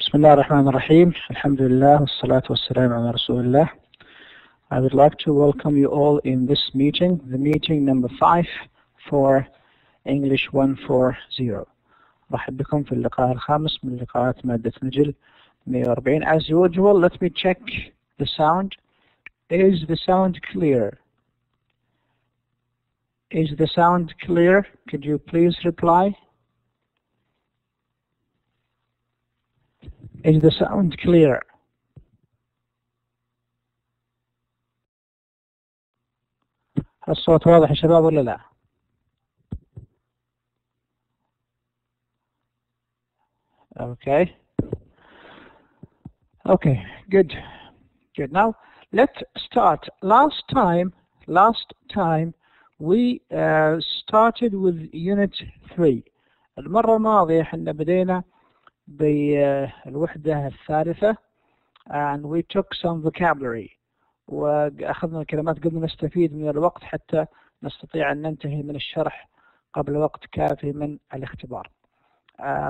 بسم الله الرحمن الرحيم. الحمد لله والصلاة والسلام على رسول الله. I would like to welcome you all in this meeting, the meeting number 5 for English 140. رحب بكم في اللقاء الخامس من لقاءات مادة نجل 140. As usual, let me check the sound. Is the sound clear? Is the sound clear? Could you please reply? Is the sound clear? الصوت واضح يا شباب ولا لا؟ Okay. Okay, good. Good. Now let's start. Last time we started with Unit 3. المرة الماضية احنا بدينا بالوحدة الثالثة and we took some vocabulary وأخذنا الكلمات قبل نستفيد من الوقت حتى نستطيع أن ننتهي من الشرح قبل وقت كافي من الاختبار.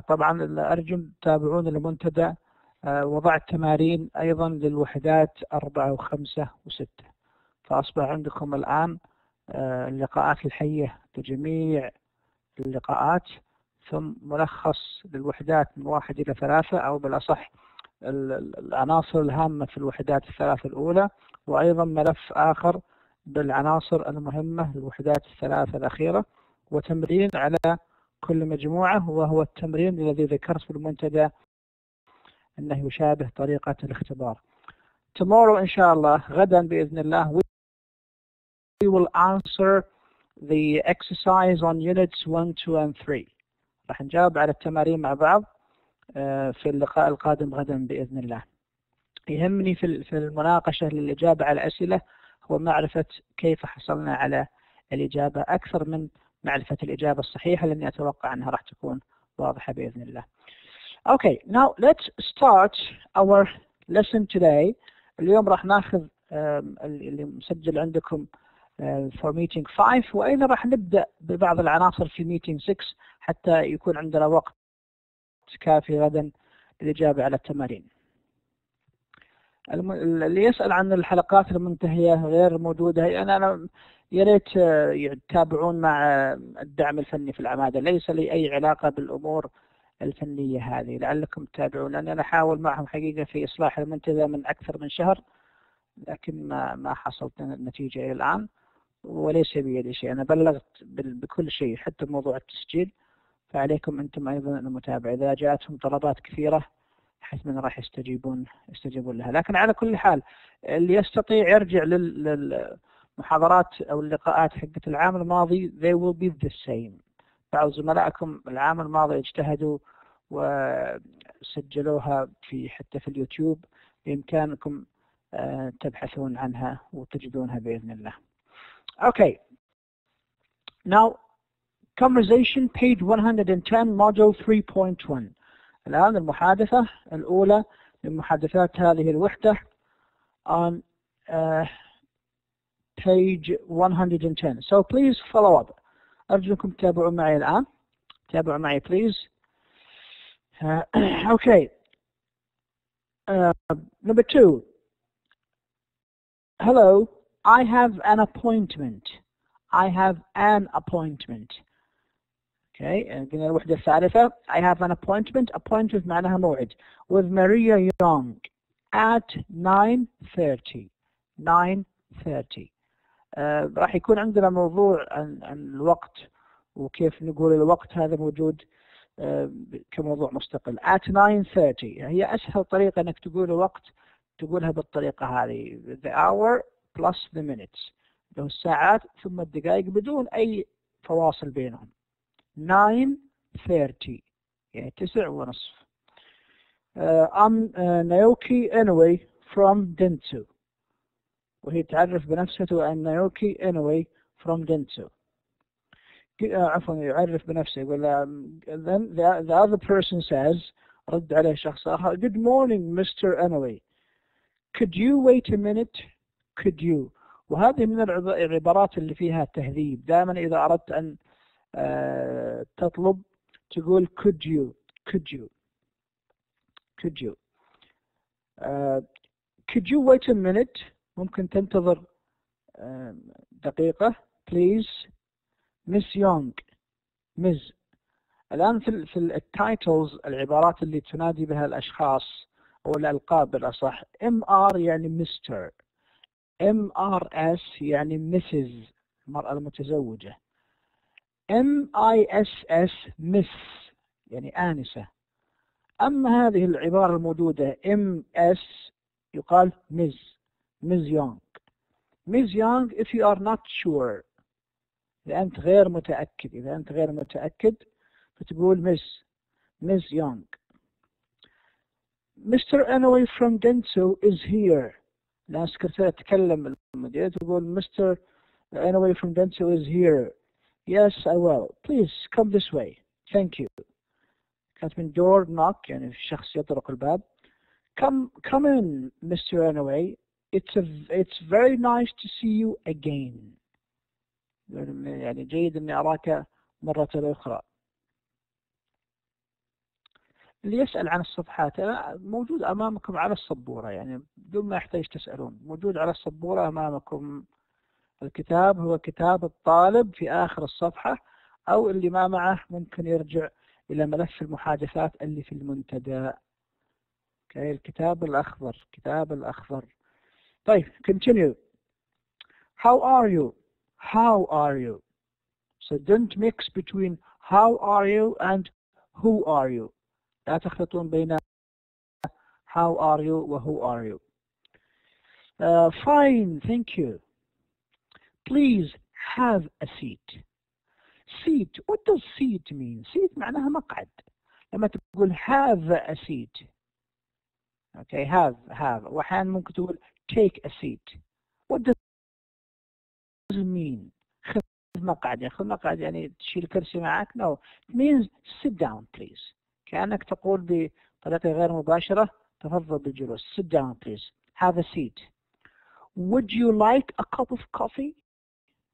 طبعا أرجو تتابعون المنتدى. وضعت تمارين أيضا للوحدات 4 و5 و6، فأصبح عندكم الآن اللقاءات الحية لجميع اللقاءات، ثم ملخص للوحدات من 1 إلى 3 أو بالأصح العناصر الهامة في الوحدات الثلاث الأولى، وأيضا ملف آخر بالعناصر المهمة للوحدات الثلاث الأخيرة، وتمرين على كل مجموعة، وهو التمرين الذي ذكرت في المنتدى أنه يشابه طريقة الاختبار. Tomorrow إن شاء الله، غدا بإذن الله، we will answer the exercise on units 1, 2 and 3. راح نجاوب على التمارين مع بعض في اللقاء القادم غدا بإذن الله. يهمني في المناقشة للإجابة على الأسئلة هو معرفة كيف حصلنا على الإجابة أكثر من معرفة الإجابة الصحيحة، لأني أتوقع أنها راح تكون واضحة بإذن الله. Okay, now let's start our lesson today. اليوم راح ناخذ اللي مسجل عندكم for meeting 5، وأيضا راح نبدأ ببعض العناصر في meeting 6 حتى يكون عندنا وقت كافي غدا للإجابة على التمارين. اللي يسأل عن الحلقات المنتهية غير موجودة، أنا يا ريت يتابعون مع الدعم الفني في العمادة، ليس لي أي علاقة بالأمور الفنية هذه، لعلكم تتابعون، لأن أنا أحاول معهم حقيقة في إصلاح المنتدى من أكثر من شهر، لكن ما حصلت نتيجة إلى الآن، وليس بيدي شيء. أنا بلغت بكل شيء حتى موضوع التسجيل، فعليكم أنتم أيضا المتابعة. إذا جاءتهم طلبات كثيرة حتما راح يستجيبون لها. لكن على كل حال اللي يستطيع يرجع للمحاضرات أو اللقاءات حقت العام الماضي، they will be the same. بعض زملائكم العام الماضي اجتهدوا وسجلوها حتى في اليوتيوب، بإمكانكم تبحثون عنها وتجدونها بإذن الله. Okay. Now, conversation page 110 module 3.1. الآن المحادثة الأولى من محادثات هذه الوحدة on page 110. So please follow up. أرجوكم تتابعوا معي الآن. تابعوا معي please. Okay. Number 2. Hello, I have an appointment. I have an appointment. Okay, قلنا الوحدة الثالثة. I have an appointment. Appointment معناها موعد. With Maria Young at 9:30. 9:30. راح يكون عندنا موضوع عن الوقت وكيف نقول الوقت، هذا موجود كموضوع مستقل. At 9:30 هي أسهل طريقة أنك تقول الوقت، تقولها بالطريقة هذه. The hour plus the minutes. له الساعات ثم الدقائق بدون أي فواصل بينهم. 9:30 يعني 9:30. I'm Naoki Inoue from Dentsu. وهي تعرف بنفسها I'm Naoki Inoue from Dentsu. عفوا يعرف بنفسه يقول then the other person says، رد عليه شخص آخر، Good morning Mr. Inoue. Could you wait a minute? Could you. وهذه من العبارات اللي فيها تهذيب. دائما إذا أردت أن تطلب تقول could you. could you. Could you wait a minute? ممكن تنتظر دقيقة please. Miss Young. Miss. الآن في التايتلز العبارات اللي تنادي بها الأشخاص أو الألقاب بالأصح MR يعني Mr. MRS يعني Mrs. المرأة المتزوجة. MISS Miss يعني آنسة. أما هذه العبارة الموجودة MS يقال Ms Young. Ms Young if you are not sure. إذا أنت غير متأكد فتقول Ms Young. Mr. Anyway from Dentsu is here. الآن سكرتيرة تتكلم المدير تقول Mr. Anyway from Dentsu is here. Yes, I will. Please come this way. Thank you. كانت من door knock يعني الشخص يطرق الباب. Come in, Mr. Anyway. It's very nice to see you again. يعني جيد إني أراك مرة أخرى. اللي يسأل عن الصفحات موجود أمامكم على السبورة يعني بدون ما يحتاج تسألون. موجود على السبورة أمامكم. الكتاب هو كتاب الطالب في آخر الصفحة، أو اللي ما معه ممكن يرجع إلى ملف المحادثات اللي في المنتدى. الكتاب الأخضر. طيب continue. How are you? So don't mix between how are you and who are you. لا تخلطون بين how are you و who are you. Fine, thank you. Please have a seat. Seat, what does seat mean? Seat معناها مقعد. لما تقول have a seat. Okay, have. وأحيانا ممكن تقول take a seat. What does it mean? خذ مقعد يعني تشيل كرسي معك. No, it means sit down please. كأنك تقول بطريقة غير مباشرة تفضل بالجلوس. Sit down please. Have a seat. Would you like a cup of coffee?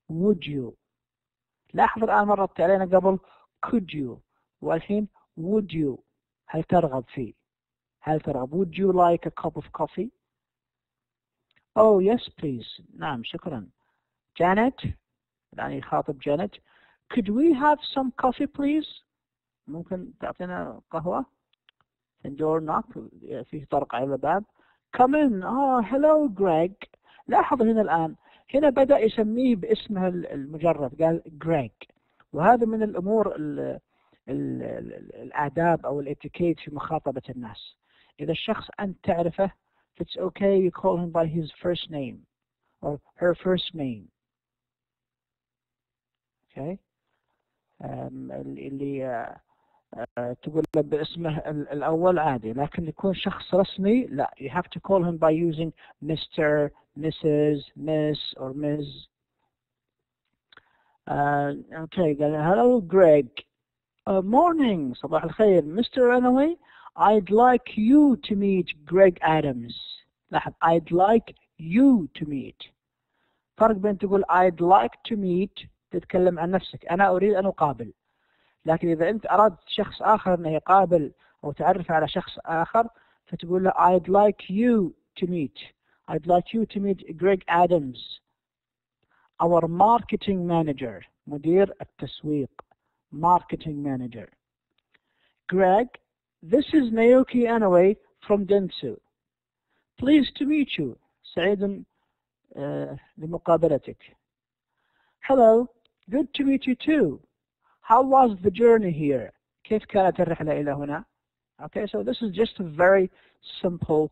Would you. لاحظ الآن مرت علينا قبل could you والحين would you. هل ترغب فيه؟ Would you like a cup of coffee? Oh yes please. نعم شكرا. Janet. الآن يخاطب Janet. Could we have some coffee please? ممكن تعطينا قهوة؟ door knock فيه طرق على الباب. Come in. Hello Greg. لاحظ هنا الآن هنا بدأ يسميه باسمه المجرد قال Greg. وهذا من الأمور الآداب أو الاتيكيت في مخاطبة الناس. إذا الشخص أنت تعرفه it's okay you call him by his first name or her first name. Okay. اللي تقول له باسمه الأول عادي، لكن يكون شخص رسمي لا you have to call him by using Mr, Mrs, Miss or Ms. Okay, hello Greg. Morning, صباح الخير. Mr. Anyway, I'd like you to meet Greg Adams. لاحظ I'd like you to meet. فرق بين تقول I'd like to meet تتكلم عن نفسك، أنا أريد أن أقابل. لكن إذا أنت أردت شخص آخر أنه يقابل أو تعرف على شخص آخر فتقول له I'd like you to meet. I'd like you to meet Greg Adams, our marketing manager. مدير التسويق. Marketing manager. Greg, this is Naoki Anyway from Dentsu. Pleased to meet you. سعيد لمقابلتك. Hello, good to meet you too. How was the journey here? كيف كانت الرحلة إلى هنا? Okay, so this is just a very simple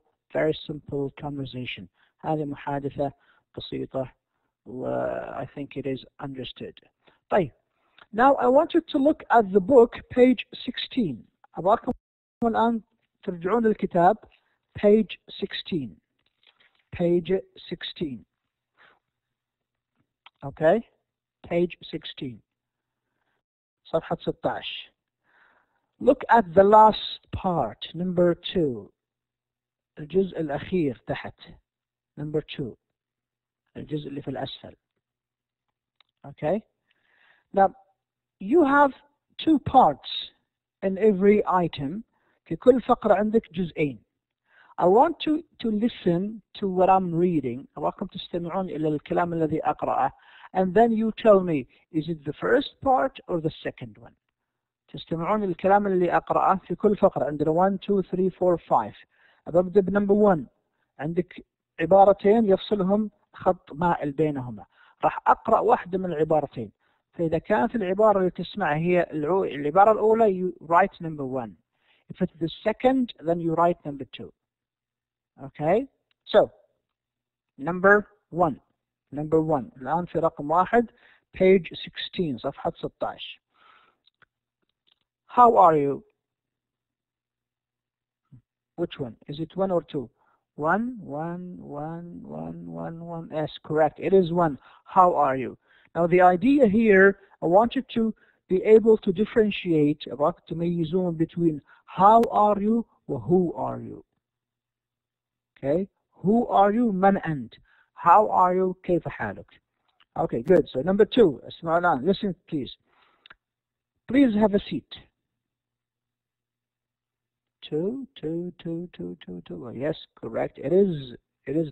conversation. هذه محادثة بسيطة I think it is understood. طيب. Now I want you to look at the book page 16. أبغاكم الآن ترجعون للكتاب page 16. Page 16. Okay? Page 16. صفحة 16. Look at the last part, number 2. الجزء الأخير تحت. Number 2. الجزء اللي في الأسفل. Okay? Now, you have 2 parts in every item. في في كل فقرة عندك جزئين. I want to listen to what I'm reading. أراكم تستمعون إلى الكلام الذي أقرأه. And then you tell me, is it the first part or the second one? تستمعون للكلام اللي أقرأه في كل فقرة. عندنا 1 2 3 4 5. أبدأ بنمبر 1. عندك عبارتين يفصلهم خط مائل بينهما. راح أقرأ واحدة من العبارتين. فإذا كانت العبارة اللي تسمعها هي العبارة الأولى, you write number 1. If it's the second, then you write number 2. Okay? So, number 1. الآن في رقم 1, page 16, صفحة 16. How are you? Which one? Is it 1 or 2? 1. Yes, correct. It is 1. How are you? Now the idea here, I want you to be able to differentiate about تميزون between how are you و who are you. Okay? Who are you? من أنت. How are you? كيف حالك? Okay, good. So number 2. اسمعوا الآن. Listen please. Please have a seat. 2. Yes, correct. It is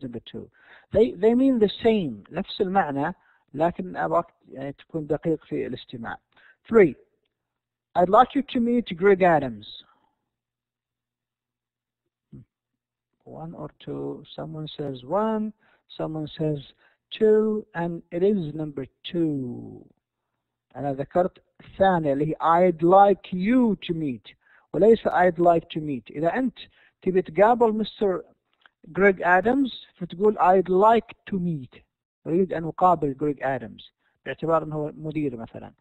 number 2. They mean the same. نفس المعنى, لكن أبغاك يعني تكون دقيق في الاستماع. 3. I'd like you to meet Greg Adams. 1 or 2. Someone says 1, someone says 2, and it is number 2. أنا ذكرت الثانية اللي هي I'd like you to meet. وليس I'd like to meet. إذا أنت تبي تقابل مستر جريج آدمز فتقول I'd like to meet. أريد أن أقابل جريج آدمز باعتبار أنه هو مدير مثلا.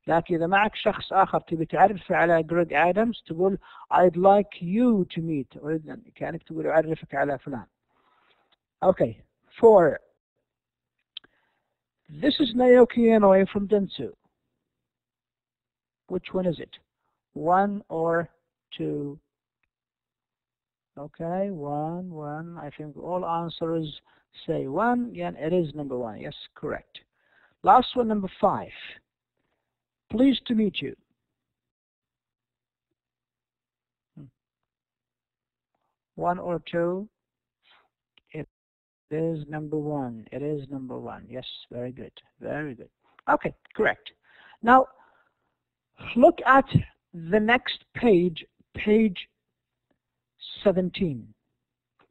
لكن إذا معك شخص آخر تبي تعرف على جريج آدمز تقول I'd like you to meet. أريد أن كأنك تقول أعرفك على فلان. Okay. 4. This is Naoki Inoue from Dentsu. Which one is it? 1 or 2? Okay, 1. I think all answers say 1. Yeah, it is number 1. Yes, correct. Last one, number 5. Pleased to meet you. 1 or 2? It is number 1. It is number 1. Yes, very good. Very good. Okay, correct. Now, look at the next page, page 17.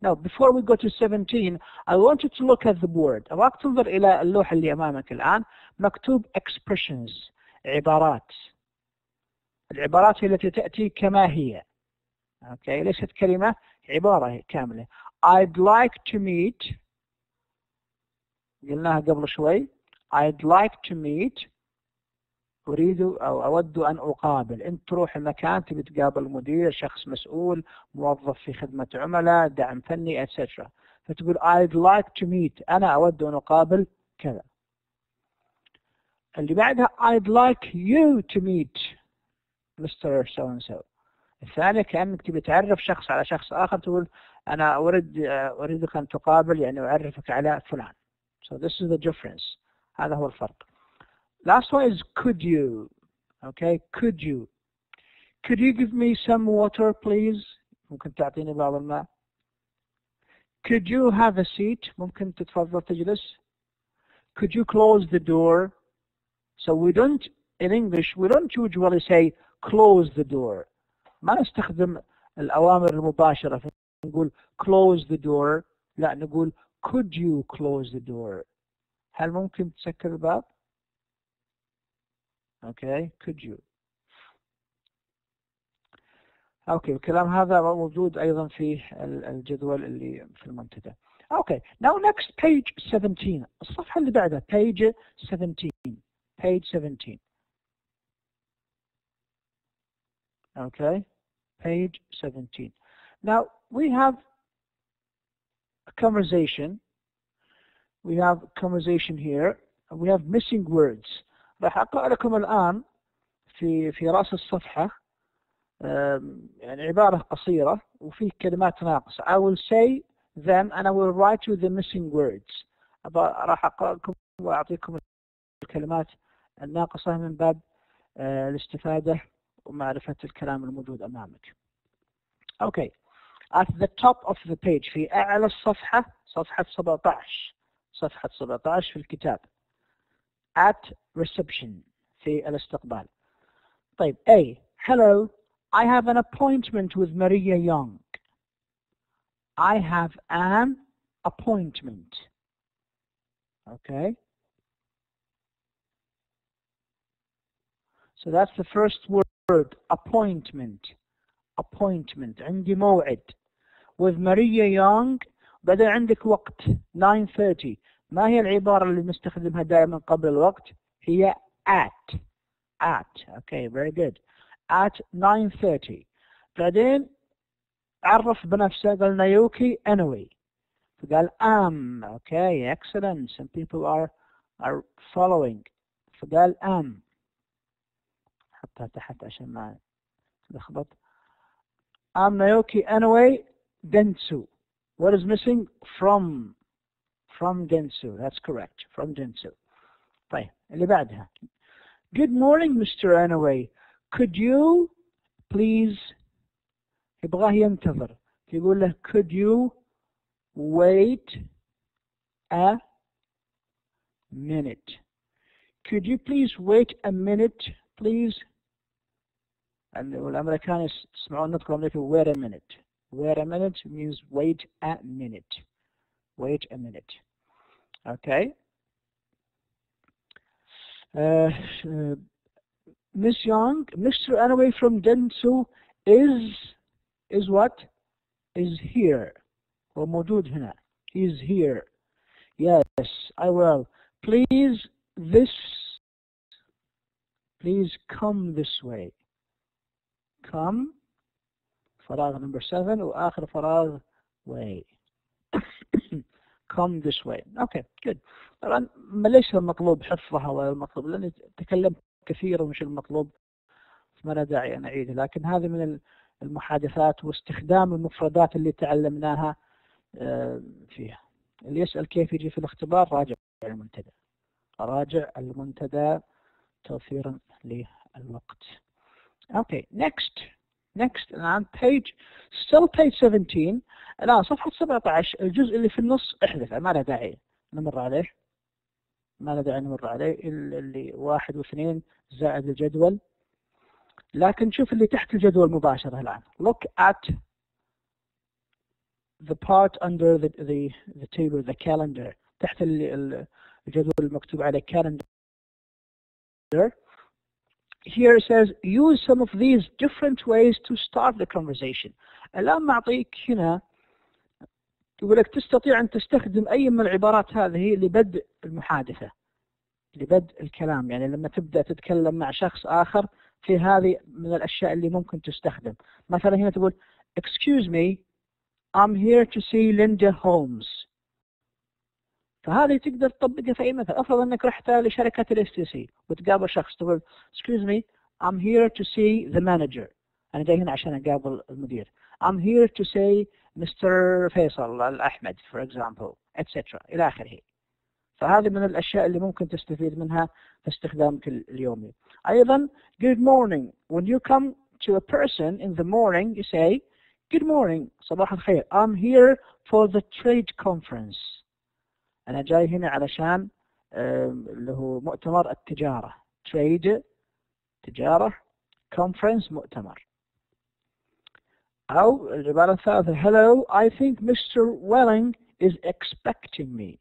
Now, before we go to 17, I want you to look at the board. أبغاك تنظر إلى اللوحة اللي أمامك الآن. مكتوب expressions. عبارات. العبارات هي التي تأتي كما هي. Okay, ليست كلمة, عبارة كاملة. I'd like to meet. قلناها قبل شوي. I'd like to meet. أريد أو أود أن أقابل. أنت تروح المكان تبي تقابل مدير, شخص مسؤول, موظف في خدمة عملاء, دعم فني, etc. فتقول I'd like to meet. أنا أود أن أقابل كذا. اللي بعدها I'd like you to meet Mr. so and so. الثانية كأنك تبي تعرف شخص على شخص آخر تقول أنا أريدك أن تقابل يعني أعرفك على فلان. So this is the difference. هذا هو الفرق. Last one is could you. Okay, could you. Could you give me some water please? ممكن تعطيني بعض الماء. Could you have a seat? ممكن تتفضل تجلس. Could you close the door? So we don't, in English, we don't usually say close the door. ما نستخدم الأوامر المباشرة. نقول close the door. لا, نقول could you close the door. هل ممكن تسكر الباب؟ Okay, could you. Okay, الكلام هذا موجود أيضا في الجدول اللي في المنتدى. Okay, now next page 17. الصفحة اللي بعدها page 17. Page 17. Okay, page 17. Now we have a conversation. We have conversation here. We have missing words. راح أقرأ لكم الآن في رأس الصفحة يعني عبارة قصيرة وفيه كلمات ناقصة. I will say them and I will write you the missing words. راح أقرأ لكم وأعطيكم الكلمات الناقصة من باب الاستفادة ومعرفة الكلام الموجود أمامك. Okay. At the top of the page في أعلى الصفحة صفحة 17 صفحة 17 في الكتاب. At reception في الاستقبال. طيب A. Hello, I have an appointment with Maria Young. I have an appointment. Okay. So that's the first word, appointment. Appointment. عندي موعد. With Maria Young. بعدين عندك وقت 9:30. ما هي العبارة اللي نستخدمها دائما قبل الوقت؟ هي at. Okay, very good. At 9:30. بعدين عرف بنفسه قال نايوكي anyway. فقال am. Okay, excellent. Some people are following. فقال am. حطها تحت عشان ما تلخبط. am نايوكي anyway Dentsu. What is missing? From Dentsu. That's correct. From Dentsu. طيب اللي بعدها. Good morning, Mr. Anyway. Could you please يبغاه ينتظر. يقول له could you wait a minute. Could you please wait a minute, please? والأمريكان يسمعون نطق الأمريكي wait a minute. Wait a minute means wait a minute. Wait a minute. Okay. Miss Young, Mr. Anyway from Dentsu is what? Is here. وموجود هنا. He is here. Yes, I will. Please come this way. Come. فراغ number 7 وآخر فراغ way. Come this way. Okay, good. طبعا ليس المطلوب حفظها ولا المطلوب لأني تكلمت كثيرا مش المطلوب ما لا داعي أن أعيده، لكن هذه من المحادثات واستخدام المفردات اللي تعلمناها فيها. اللي يسأل كيف يجي في الاختبار راجع المنتدى. راجع المنتدى توفيرا للوقت. Okay, next الآن page 17. الآن صفحة 17 الجزء اللي في النص احذفه ما له داعي نمر عليه. اللي 1 و2 زائد الجدول. لكن شوف اللي تحت الجدول مباشرة الآن. Look at the part under the table, the calendar. تحت الجدول المكتوب عليه calendar. Here it says use some of these different ways to start the conversation. الآن معطيك هنا يقول لك تستطيع أن تستخدم أي من العبارات هذه لبدء المحادثة، لبدء الكلام. يعني لما تبدأ تتكلم مع شخص آخر في هذه من الأشياء اللي ممكن تستخدم. مثلا هنا تقول excuse me, I'm here to see Linda Holmes. فهذه تقدر تطبقها في أي مثل. أفرض أنك رحت لشركة الاستيسي وتقابل شخص تقول excuse me, I'm here to see the manager. أنا جاي هنا عشان أقابل المدير. I'm here to see Mr. فيصل الأحمد for example, etc. إلى آخره. فهذه من الأشياء اللي ممكن تستفيد منها في استخدامك اليومي. أيضا good morning. When you come to a person in the morning you say good morning, صباح الخير. I'm here for the trade conference. أنا جاي هنا علشان اللي هو مؤتمر التجارة. trade تجارة، conference مؤتمر. أو العبارة الثالثة hello, I think Mr. Welling is expecting me.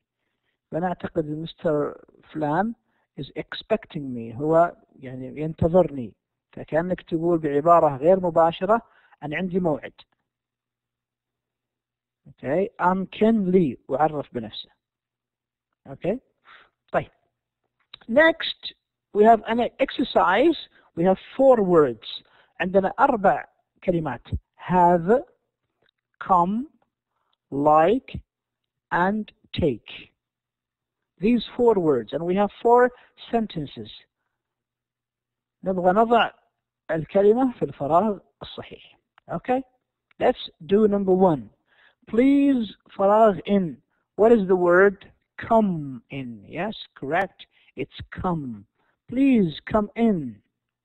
فأنا أعتقد مستر فلان is expecting me. هو يعني ينتظرني. فكأنك تقول بعبارة غير مباشرة أنا عندي موعد. Okay. I'm Ken Lee وعرف بنفسه. Okay. طيب. Next we have an exercise. We have 4 words. عندنا 4 كلمات. Have, come, like, and take. These 4 words, and we have 4 sentences. نبغى نضع الكلمة في الفراغ الصحيح. Okay. Let's do number 1. Please فراغ in. What is the word? Come in. Yes, correct. It's come. Please come in.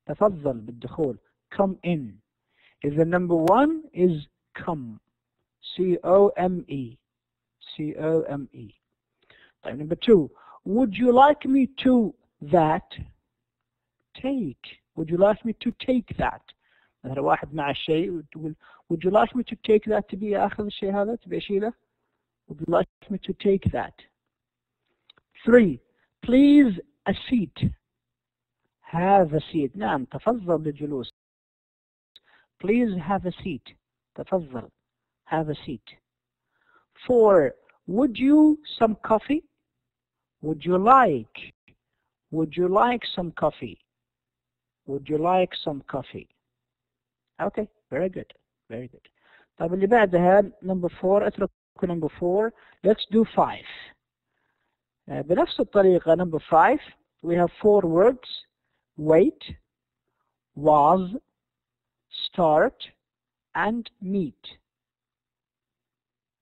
تفضل بالدخول. Come in. If the number 1 is come. C-O-M-E. C-O-M-E. طيب number 2. Would you like me to that? Take. Would you like me to take that? مثلا واحد مع الشيء وتقول would you like me to take that؟ تبي أخذ الشيء هذا؟ تبي أشيله؟ Would you like me to take that? 3. Please a seat. Have a seat. نعم تفضل بالجلوس. Please have a seat. تفضل. Have a seat. 4. Would you some coffee? Would you like? Would you like some coffee? Would you like some coffee? Okay, very good. Very good. طيب اللي بعدها number 4. اتركوا number 4. Let's do 5. بنفس الطريقة number 5 we have 4 words. Wait, was, start, and meet.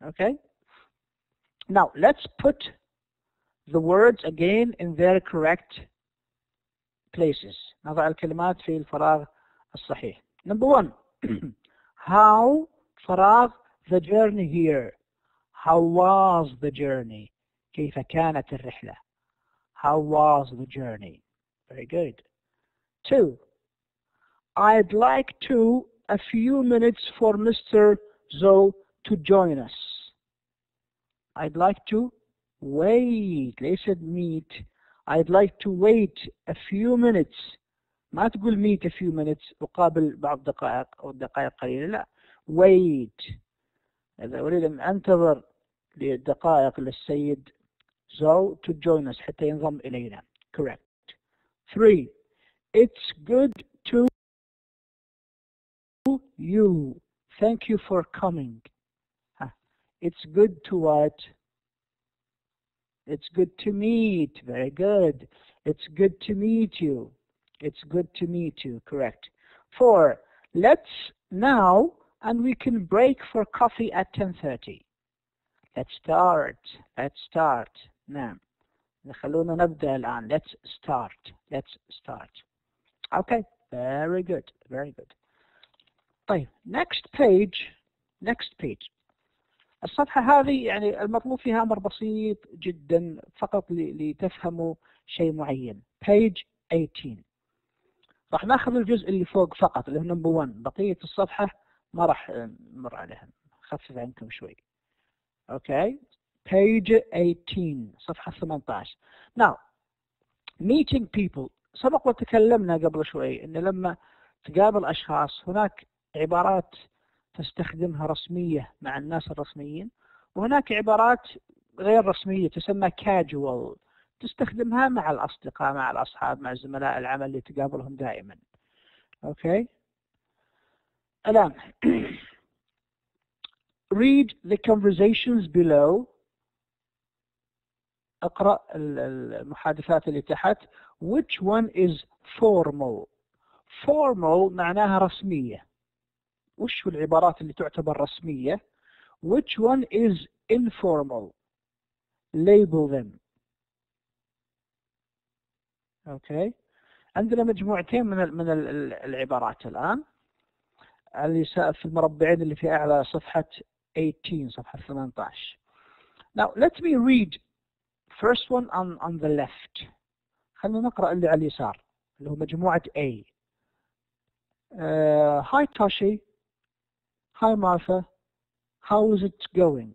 Okay? Now let's put the words again in their correct places. نضع الكلمات في الفراغ الصحيح. Number 1. How فراغ the journey here. How was the journey? كيف كانت الرحلة? How was the journey? Very good. 2. I'd like to a few minutes for Mr. Zoe to join us. I'd like to wait. ليست meet. I'd like to wait a few minutes. ما تقول meet a few minutes أقابل بعض دقائق أو دقائق قليلة. لا. Wait. إذا أريد أن أنتظر لدقائق للسيد Zoe to join us حتى ينضم إلينا. Correct. 3. It's good to you. Thank you for coming. It's good to what? It's good to meet. Very good. It's good to meet you. It's good to meet you. Correct. 4. Let's now, and we can break for coffee at 10:30. Let's start. Let's start. نعم. خلونا نبدأ الآن. Let's start. Let's start. Okay. Very good. Very good. طيب. Next page. Next page. الصفحة هذه يعني المطلوب فيها أمر بسيط جدا فقط لتفهموا شيء معين. Page 18. راح ناخذ الجزء اللي فوق فقط اللي هو number 1. بقية الصفحة ما راح نمر عليها. خفف عنكم شوي. Okay. Page 18. صفحة 18. Now, meeting people. سبق وتكلمنا قبل شوي إن لما تقابل أشخاص هناك عبارات تستخدمها رسمية مع الناس الرسميين وهناك عبارات غير رسمية تسمى casual تستخدمها مع الأصدقاء مع الأصحاب مع زملاء العمل اللي تقابلهم دائما. Okay. الآن read the conversations below. اقرأ المحادثات اللي تحت. Which one is formal? Formal معناها رسمية. وش العبارات اللي تعتبر رسمية؟ Which one is informal? Label them. Okay. عندنا مجموعتين من العبارات الآن اللي في المربعين اللي في أعلى صفحة 18 صفحة 18. Now let me read first one on the left. خلينا نقرأ اللي على اليسار اللي هو مجموعة A. Hi Toshi. Hi Martha. How is it going?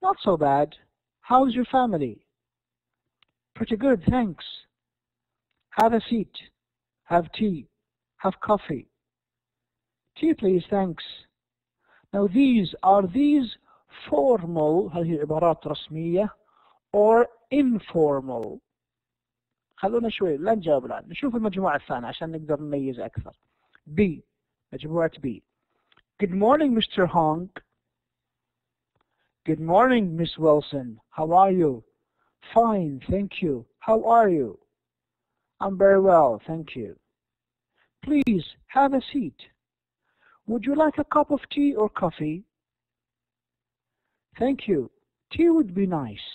Not so bad. How's your family? Pretty good, thanks. Have a seat. Have tea. Have coffee. Tea please, thanks. Now are these formal هذه عبارات رسمية or informal؟ خلونا شوي لا نجاوب الآن نشوف المجموعة الثانية عشان نقدر نميز أكثر. B. مجموعة B. Good morning Mr. Hong. Good morning Miss Wilson. How are you? Fine, thank you. How are you? I'm very well, thank you. Please have a seat. Would you like a cup of tea or coffee? Thank you. Tea would be nice.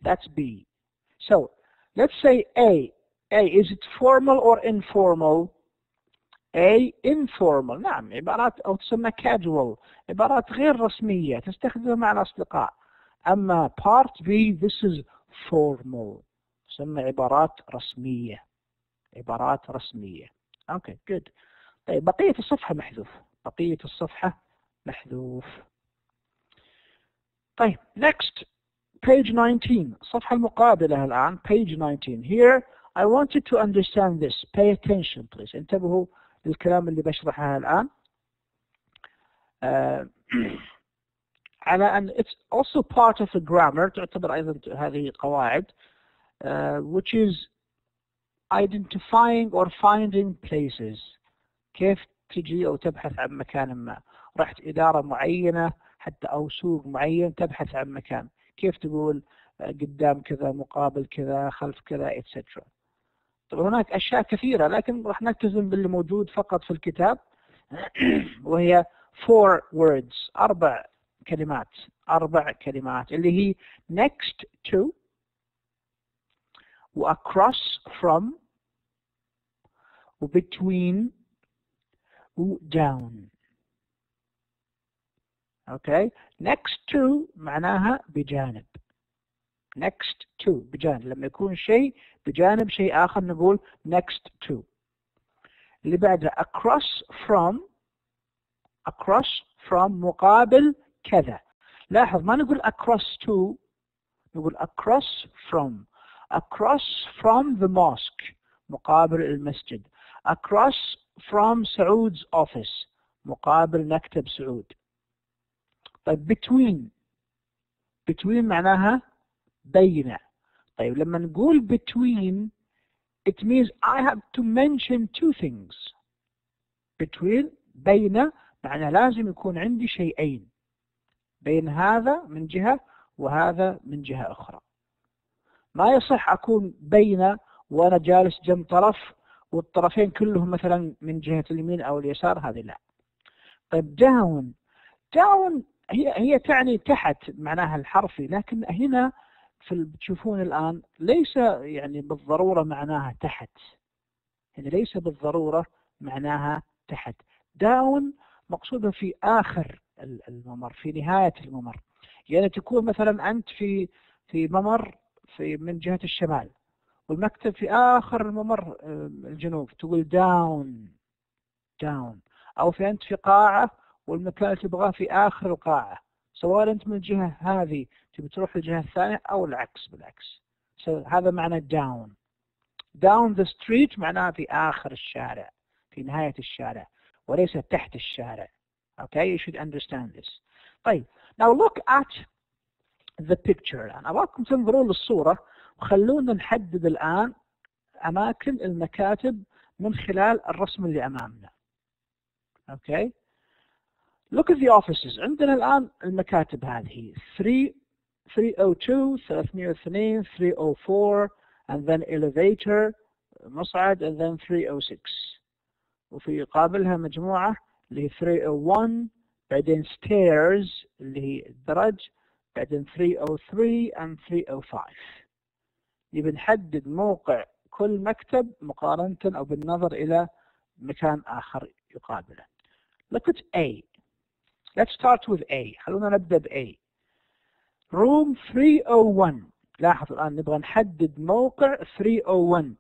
That's B. So let's say A. A, is it formal or informal? A informal، نعم عبارات أو تسمى casual، عبارات غير رسمية تستخدمها مع الأصدقاء. أما part B this is formal، تسمى عبارات رسمية، عبارات رسمية. Okay good. طيب بقية الصفحة محذوف، بقية الصفحة محذوف. طيب next page 19، الصفحة المقابلة الآن page 19. Here I want you to understand this. Pay attention please. انتبهوا للكلام اللي بشرحه الآن. على أن it's also part of the grammar، تعتبر أيضا هذه قواعد which is identifying or finding places. كيف تجي أو تبحث عن مكان ما، رحت إدارة معينة حتى أو سوق معين تبحث عن مكان، كيف تقول قدام كذا، مقابل كذا، خلف كذا etc. طبعا هناك أشياء كثيرة لكن راح نلتزم باللي موجود فقط في الكتاب وهي 4 words، 4 كلمات، 4 كلمات اللي هي next to و across from و between و down. اوكي next to معناها بجانب، next to بجانب، لما يكون شيء بجانب شيء آخر نقول next to. اللي بعدها across from، across from مقابل كذا. لاحظ ما نقول across to، نقول across from. across from the mosque مقابل المسجد. across from سعود's office مقابل مكتب سعود. طيب between، between معناها بين. طيب لما نقول between it means I have to mention 2 things. between بين معنى لازم يكون عندي شيئين، بين هذا من جهة وهذا من جهة أخرى. ما يصح أكون بين وأنا جالس جنب طرف والطرفين كلهم مثلا من جهة اليمين أو اليسار، هذه لا. طيب down، down هي تعني تحت معناها الحرفي، لكن هنا بتشوفون الآن ليس يعني بالضرورة معناها تحت، يعني ليس بالضرورة معناها تحت. down مقصودة في آخر الممر، في نهاية الممر. يعني تكون مثلا أنت في ممر من جهة الشمال والمكتب في آخر الممر الجنوب، تقول down down. أو أنت في قاعة والمكان اللي تبغاه في آخر القاعة، سواء أنت من الجهة هذه تبي تروح للجهة الثانية أو العكس بالعكس. هذا معنى down. down the street معناه في آخر الشارع، في نهاية الشارع، وليس تحت الشارع. Okay, you should understand this. طيب now look at the picture. الآن أبغاكم تنظرون للصورة وخلونا نحدد الآن أماكن المكاتب من خلال الرسم اللي أمامنا. Okay, look at the offices. عندنا الآن المكاتب هذه 302 302 304 and then elevator مصعد and then 306. وفي قابلها مجموعة اللي هي 301 بعدين stairs اللي هي الدرج بعدين 303 and 305. يبي نحدد موقع كل مكتب مقارنة أو بالنظر إلى مكان آخر يقابله. Look at A. Let's start with A. خلونا نبدأ ب A. Room 301. لاحظوا الآن نبغى نحدد موقع 301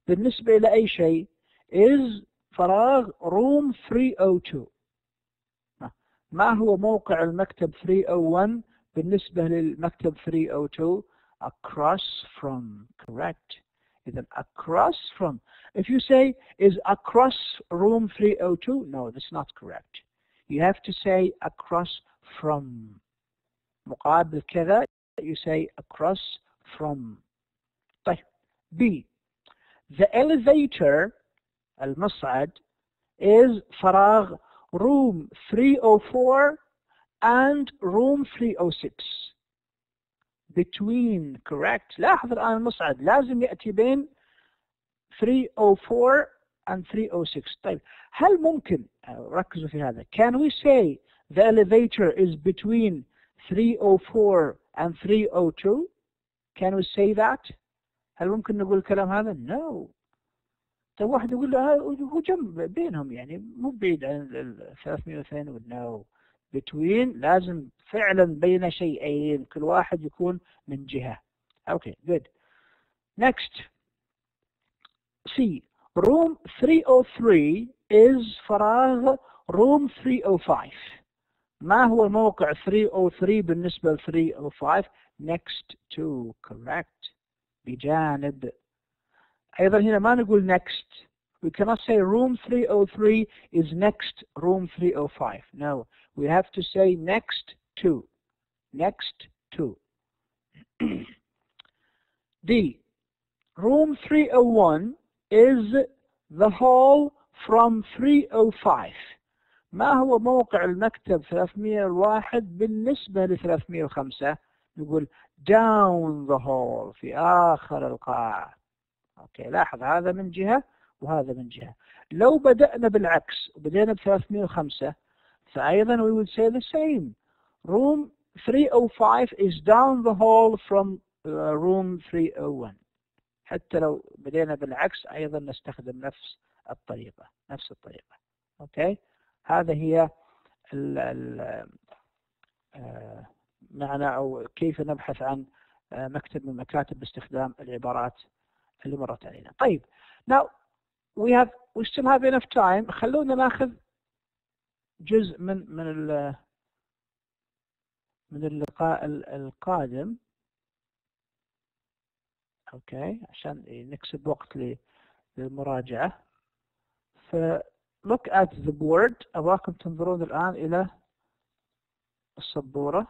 بالنسبة إلى أي شيء is فراغ room 302. ما هو موقع المكتب 301 بالنسبة للمكتب 302؟ across from. Correct. إذن across from. If you say is across room 302, no, that's not correct. You have to say across from. مقابل كذا you say across from. طيب B. The elevator المصعد is فراغ room 304 and room 306. Between. Correct. لاحظ الآن المصعد لازم يأتي بين 304 and 306. طيب هل ممكن ركزوا في هذا can we say the elevator is between 304 and 302? Can we say that؟ هل ممكن نقول الكلام هذا؟ No. طيب واحد يقول له هو جنب بينهم يعني مو بعيد عن 302 no. between لازم فعلا بين شيئين كل واحد يكون من جهة. Okay, good. Next. C. Room 303 is فراغ room 305. ما هو موقع 303 بالنسبة ل 305؟ Next to. Correct. بجانب. أيضا هنا ما نقول next. We cannot say room 303 is next room 305. No. We have to say next to. Next to. D. Room 301 is the hall from 305. ما هو موقع المكتب 301 بالنسبة ل 305؟ نقول down the hall في آخر القاعة. أوكي لاحظ هذا من جهة وهذا من جهة. لو بدأنا بالعكس وبدأنا ب 305 فأيضا we would say the same. Room 305 is down the hall from room 301. حتى لو بدينا بالعكس أيضا نستخدم نفس الطريقة. أوكي هذا هي معنى أو كيف نبحث عن مكتب من المكاتب باستخدام العبارات اللي مرت علينا. طيب now we still have enough time. خلونا ناخذ جزء من اللقاء القادم. اوكي عشان نكسب وقت للمراجعة. ف look at the board. أبغاكم تنظرون الآن إلى السبورة.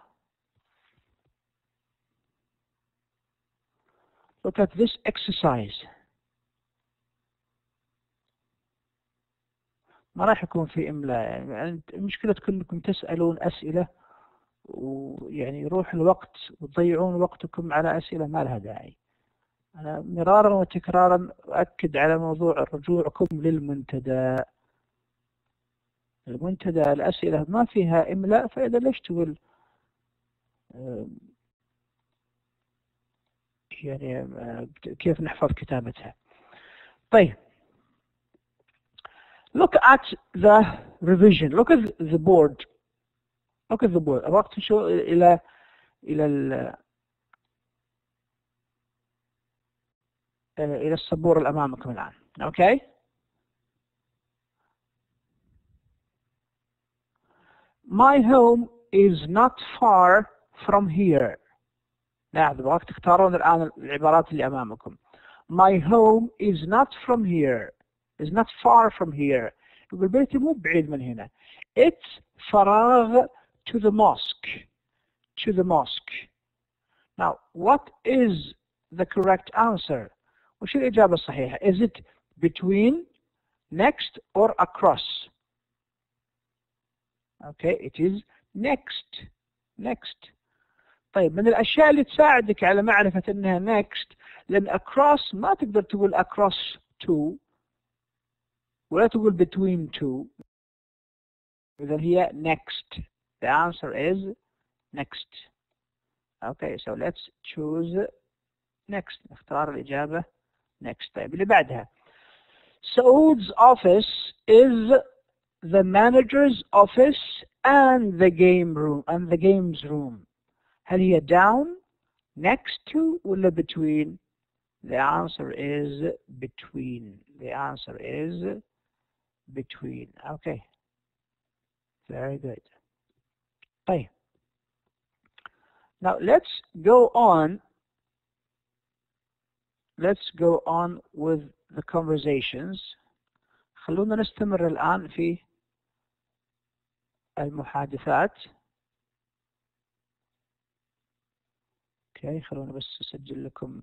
Look at this exercise. ما راح يكون في إملاء يعني المشكلة كلكم تسألون أسئلة ويعني يروح الوقت وتضيعون وقتكم على أسئلة ما لها داعي. أنا مرارا وتكرارا أؤكد على موضوع رجوعكم للمنتدى. المنتدى الأسئلة ما فيها إملاء فإذا ليش تقول يعني كيف نحفظ كتابتها. طيب look at the revision. Look at the board. Look at the board. أبغاك تشوف إلى السبورة اللي أمامكم الآن. Okay. My home is not far from here. لاحظوا أبغاك تختارون الآن العبارات اللي أمامكم. My home is not from here. Is not far from here. يقول بيتي مو بعيد من هنا. It's فراغ to the mosque. To the mosque. Now, what is the correct answer? وش الإجابة الصحيحة؟ Is it between, next, or across? Okay, it is next. Next. طيب من الأشياء اللي تساعدك على معرفة أنها next لأن across ما تقدر تقول across to ولا تقول between two. إذا هي next. The answer is next. Okay, so let's choose next. نختار الإجابة next. طيب اللي بعدها. Saud's office is the manager's office and the games room. هل هي down, next to, ولا between? The answer is between. The answer is between. Okay. Very good. طيب. Now let's go on. Let's go on with the conversations. خلونا نستمر الآن في المحادثات. اوكي خلونا بس اسجل لكم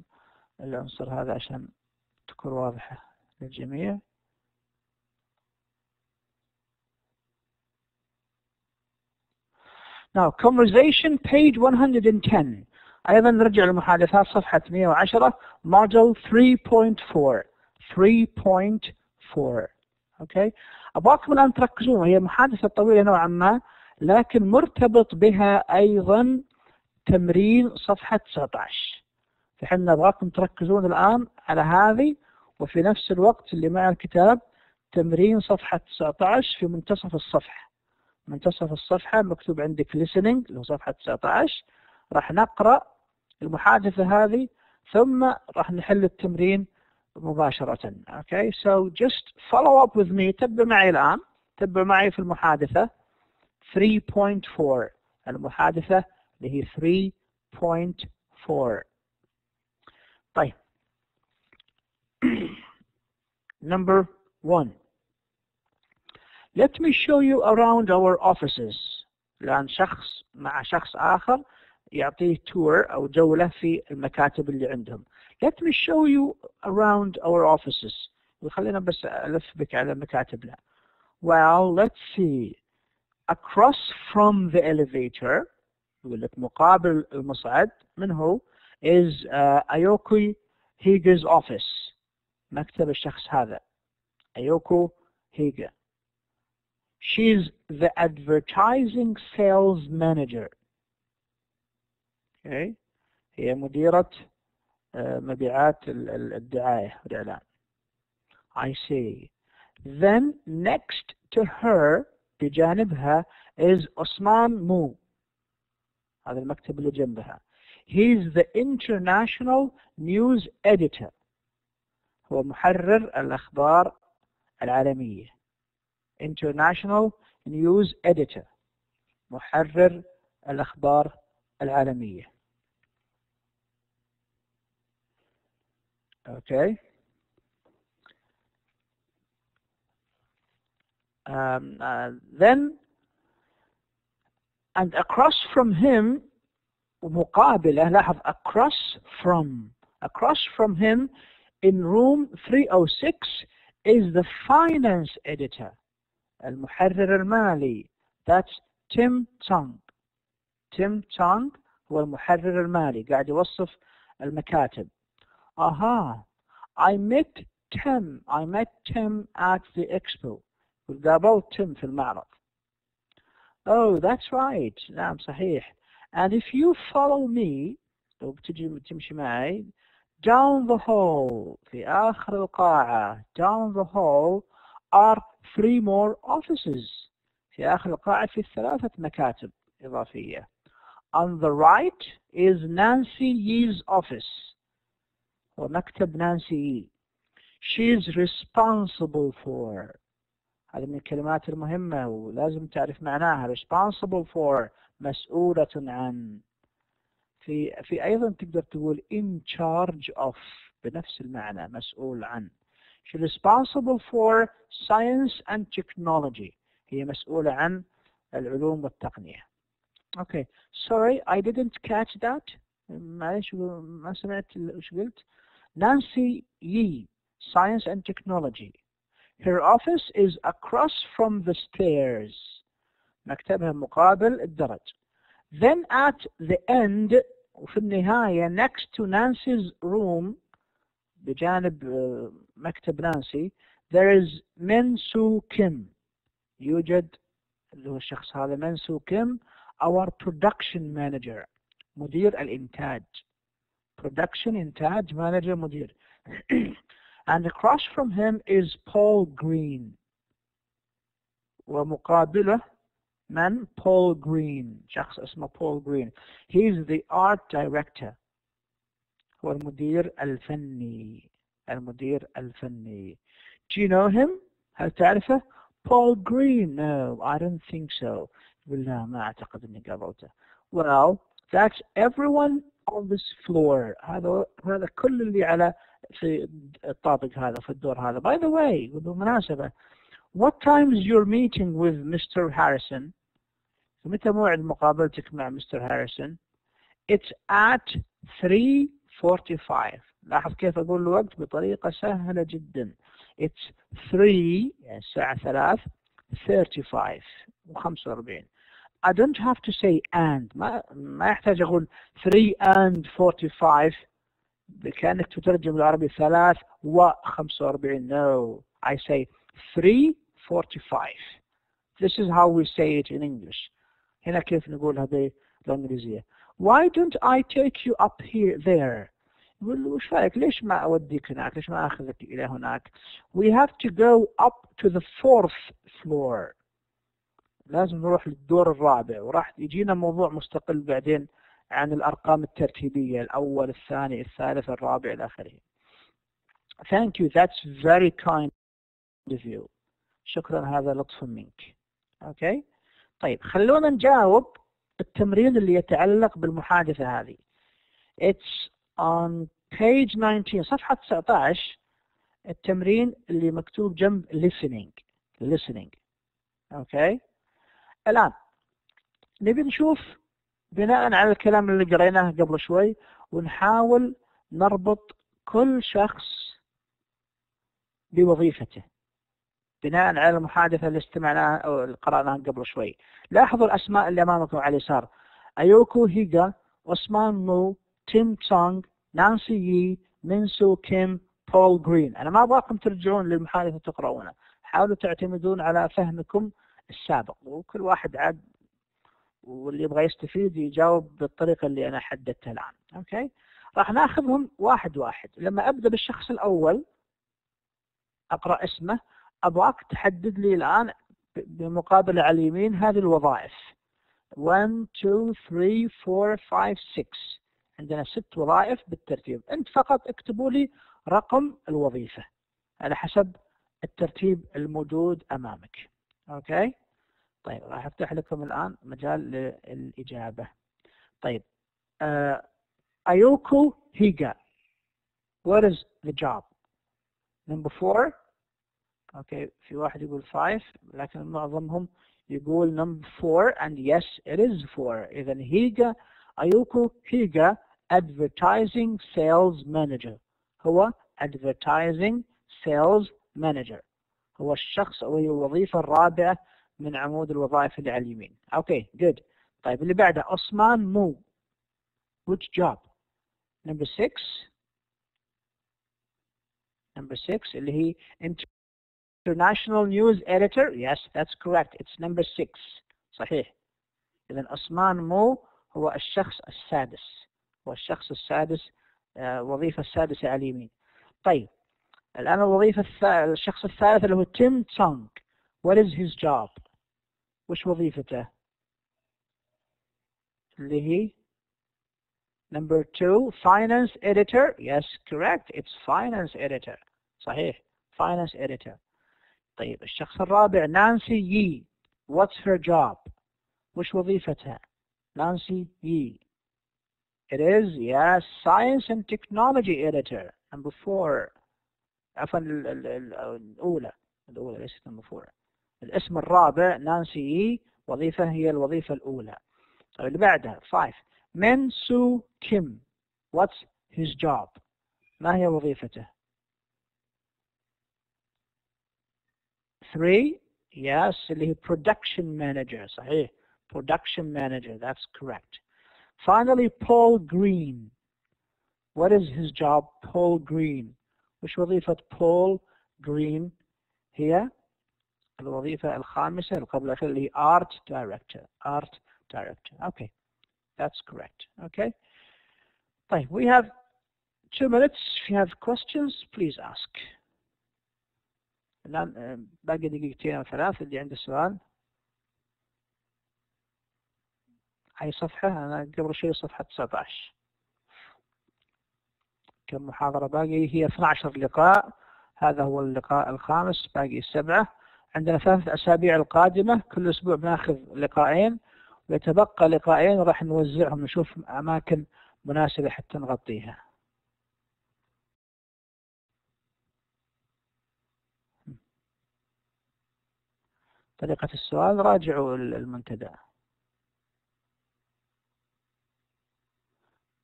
العنصر هذا عشان تكون واضحة للجميع. Now conversation page 110. أيضا نرجع للمحادثات صفحة 110 model 3.4 3.4. اوكي ابغاكم الان تركزون. هي محادثة طويلة نوعا ما لكن مرتبط بها ايضا تمرين صفحة 19. فحنا نبغاكم تركزون الآن على هذه وفي نفس الوقت اللي مع الكتاب تمرين صفحة 19 في منتصف الصفحة. منتصف الصفحة مكتوب عندك listening اللي هو صفحة 19. راح نقرأ المحادثة هذه ثم راح نحل التمرين مباشرة. Okay, so just follow up with me. تبع معي الآن، تبع معي في المحادثة 3.4. المحادثة اللي هي 3.4. طيب. Number 1. Let me show you around our offices. الآن شخص مع شخص آخر يعطيه tour أو جولة في المكاتب اللي عندهم. Let me show you around our offices. وخلينا بس ألف بك على مكاتبنا. Well, let's see. Across from the elevator, يقول لك مقابل المصعد، من هو؟ is Ayoko Higa's office. مكتب الشخص هذا Ayoko Higa. She's the advertising sales manager. Okay. هي مديرة مبيعات الدعاية والإعلان. I see. Then next to her بجانبها is عثمان مو. هذا المكتب اللي جنبها. He's the international news editor. هو محرر الأخبار العالمية. International news editor. محرر الأخبار العالمية. Okay. Then and across from him ومقابله، لاحظ across from him in room 306 is the finance editor. المحرر المالي. That's Tim Tong. Tim Tong هو المحرر المالي، قاعد يوصف المكاتب. I met Tim at the expo. قابلت تيم في المعرض. Oh, that's right. نعم صحيح. And if you follow me, لو بتجي تمشي معي, down the hall في آخر القاعة, down the hall are 3 more offices. في آخر القاعة في 3 مكاتب إضافية. On the right is Nancy Yee's office. ومكتب نانسي يي. She's responsible for. هذه من الكلمات المهمة ولازم تعرف معناها. responsible for مسؤولة عن. في أيضا تقدر تقول in charge of بنفس المعنى، مسؤول عن. She's responsible for science and technology. هي مسؤولة عن العلوم والتقنية. Okay, sorry I didn't catch that. معلش ما سمعت وش قلت. Nancy Yee, science and technology. Her office is across from the stairs. مكتبها مقابل الدرج. Then at the end وفي النهاية next to Nancy's room بجانب مكتب نانسي there is Min-Soo Kim. يوجد اللي هو الشخص هذا Min-Soo Kim our production manager. مدير الإنتاج. Production إنتاج manager مدير. And across from him is Paul Green. ومقابله من؟ Paul Green. شخص اسمه Paul Green. He is the art director. هو المدير الفني. المدير الفني. Do you know him? هل تعرفه؟ Paul Green. No, I don't think so. بالله ما أعتقد إني قابلته. Well, that's everyone on this floor. هذا كل اللي على في الطابق هذا في الدور هذا. By the way, بالمناسبة, what time is your meeting with Mr. Harrison? متى موعد مقابلتك مع Mr. Harrison? It's at 3:45. لاحظ كيف أقول الوقت بطريقة سهلة جدا. It's 3 يعني الساعة 3:35 و45. I don't have to say and. ما يحتاج أقول 3:45 كأنك تترجم العربي 3:45. No, I say 3:45. This is how we say it in English. هنا كيف نقولها بالإنجليزية. Why don't I take you up there? يقول وش رايك ليش ما اوديك هناك، ليش ما اخذك الى هناك. We have to go up to the 4th floor. لازم نروح للدور الرابع، وراح يجينا موضوع مستقل بعدين عن الارقام الترتيبيه، الاول الثاني الثالث الرابع الى اخره. Thank you, that's very kind of you. شكرا، هذا لطف منك. اوكي طيب خلونا نجاوب التمرين اللي يتعلق بالمحادثة هذه. It's on page 19 صفحة 19 التمرين اللي مكتوب جنب listening. اوكي الآن نبي نشوف بناء على الكلام اللي قريناه قبل شوي، ونحاول نربط كل شخص بوظيفته بناء على المحادثة اللي استمعناها أو اللي قرأناها قبل شوي. لاحظوا الأسماء اللي أمامكم على اليسار: أيوكو هيغا، عثمان مو، تيم تونغ، نانسي يي، منسو كيم، بول جرين. أنا ما أبغاكم ترجعون للمحادثة تقرؤونها، حاولوا تعتمدون على فهمكم السابق، وكل واحد عاد واللي يبغى يستفيد يجاوب بالطريقة اللي أنا حددتها الآن. أوكي راح ناخذهم واحد واحد. لما أبدأ بالشخص الأول أقرأ اسمه، أبغاك تحدد لي الآن بمقابلة على اليمين هذه الوظائف 1 2 3 4 5 6. عندنا 6 وظائف بالترتيب. أنت فقط اكتبوا لي رقم الوظيفة على حسب الترتيب الموجود أمامك. أوكي طيب راح أفتح لكم الآن مجال للإجابة. طيب أيوكو هيغا، what is the job? number 4. اوكي في واحد يقول 5 لكن معظمهم يقول number 4 and yes it is 4. اذا هيغا، ايوكو هيغا advertising sales manager، هو advertising sales manager، هو الشخص او هي الوظيفة الرابعة من عمود الوظائف اللي على اليمين. اوكي good. طيب اللي بعده عثمان مو، which job? number 6 اللي هي International News Editor. Yes, that's correct. It's number 6. صحيح. إذن عثمان مو هو الشخص السادس، هو الشخص السادس، وظيفة السادسة على اليمين. طيب الآن الوظيفة الشخص الثالث اللي هو تيم تونغ. What is his job? وش وظيفته؟ اللي هي number 2 Finance Editor. Yes, correct. It's Finance Editor. صحيح. Finance Editor. طيب الشخص الرابع نانسي يي. What's her job? وش وظيفتها؟ نانسي يي. It is yes Science and Technology Editor. number 4. عفوا الأولى ليست number 4. الاسم الرابع نانسي يي، وظيفة هي الوظيفة الأولى. طيب اللي بعدها 5 منسو كيم. What's his job? ما هي وظيفته؟ 3 yes اللي هي production manager. صحيح production manager, that's correct. Finally Paul Green. What is his job? Paul Green. وش وظيفة Paul Green؟ هي الوظيفة الخامسة اللي قبل الأخير اللي هي art director. Okay, that's correct. Okay. طيب we have 2 minutes. If you have questions please ask. الآن باقي دقيقتين أو 3. اللي عنده سؤال. أي صفحة؟ أنا قبل شيء صفحة 19. كم محاضرة باقي؟ هي 12 لقاء. هذا هو اللقاء الخامس، باقي 7. عندنا 3 أسابيع القادمة، كل أسبوع بناخذ لقاءين، ويتبقى لقاءين راح نوزعهم، نشوف أماكن مناسبة حتى نغطيها. طريقة السؤال راجعوا المنتدى.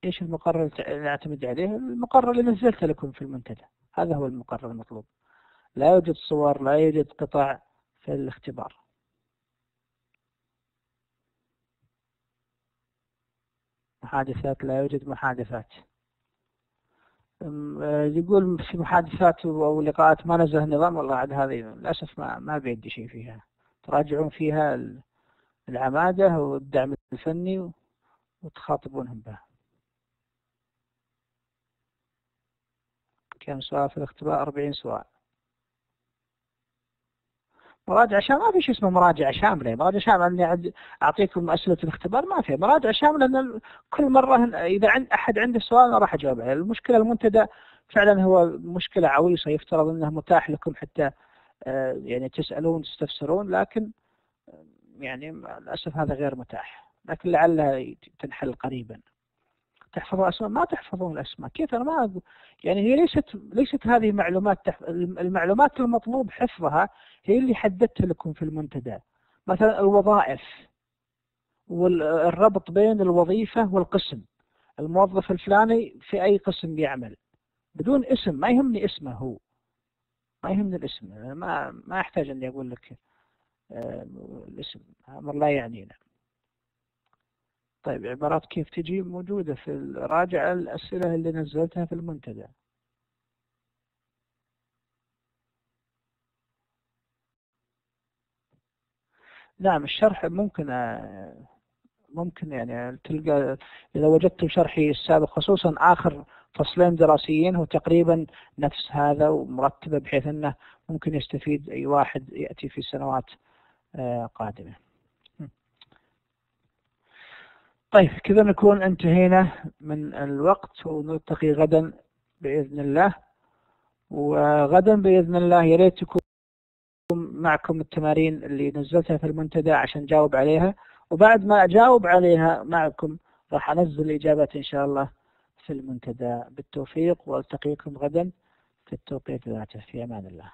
ايش المقرر اللي اعتمد عليه؟ المقرر اللي نزلت لكم في المنتدى، هذا هو المقرر المطلوب. لا يوجد صور، لا يوجد قطع في الاختبار. محادثات، لا يوجد محادثات. يقول في محادثات او لقاءات ما نزل النظام، والله عاد هذه للاسف ما بيدي شيء فيها. تراجعون فيها العماده والدعم الفني وتخاطبونهم به. كم سؤال في الاختبار؟ 40 سؤال. مراجعة شاملة؟ ما في شيء اسمه مراجعة شاملة. مراجعة شاملة اني اعطيكم اسئلة الاختبار، ما في. مراجعة شاملة ان كل مرة اذا احد عنده سؤال انا راح اجاوب عليه. المشكلة المنتدى فعلا هو مشكلة عويصة، يفترض انه متاح لكم حتى يعني تسألون تستفسرون، لكن يعني للأسف هذا غير متاح، لكن لعلها تنحل قريبا. تحفظون أسماء؟ ما تحفظون الأسماء. كيف؟ أنا ما يعني هي ليست هذه معلومات المعلومات المطلوب حفظها هي اللي حددتها لكم في المنتدى. مثلا الوظائف والربط بين الوظيفة والقسم، الموظف الفلاني في أي قسم يعمل، بدون اسم. ما يهمني اسمه هو، ما يهمني الاسم. ما أحتاج أني أقول لك الاسم، أمر لا يعنينا. طيب عبارات كيف تجي موجودة في راجع الأسئلة اللي نزلتها في المنتدى. نعم الشرح ممكن يعني تلقى، إذا وجدتم شرحي السابق خصوصا آخر فصلين دراسيين هو تقريبا نفس هذا ومرتبة، بحيث أنه ممكن يستفيد أي واحد يأتي في سنوات قادمة. طيب كذا نكون انتهينا من الوقت، ونلتقي غدا بإذن الله. وغدا بإذن الله يا ريت تكون معكم التمارين اللي نزلتها في المنتدى عشان جاوب عليها، وبعد ما أجاوب عليها معكم راح أنزل الإجابات إن شاء الله في المنتدى. بالتوفيق، والتقيكم غدا في التوقيت ذاته. في أمان الله.